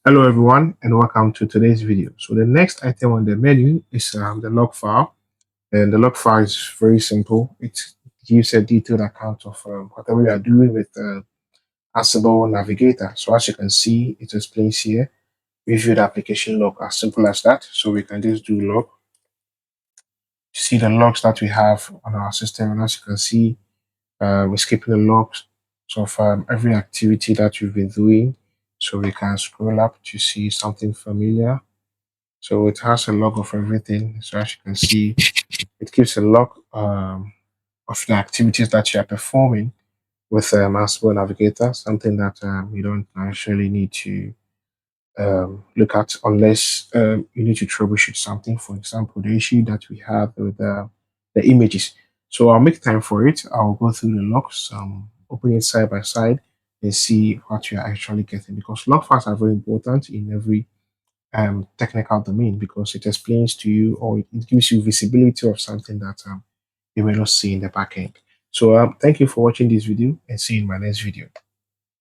Hello everyone and welcome to today's video. So the next item on the menu is the log file, and the log file is very simple. It gives a detailed account of whatever you are doing with Ansible Navigator. So as you can see, it explains here, review the application log, as simple as that. So we can just do log, see the logs that we have on our system, and as you can see, we're skipping the logs of every activity that you've been doing. So we can scroll up to see something familiar. So it has a log of everything. So as you can see, it keeps a log of the activities that you are performing with Ansible Navigator, something that you don't actually need to look at unless you need to troubleshoot something. For example, the issue that we have with the images. So I'll make time for it. I'll go through the logs, open it side by side, and see what you are actually getting, because log files are very important in every technical domain, because it explains to you, or it gives you visibility of something that you may not see in the back end. So thank you for watching this video, and see you in my next video.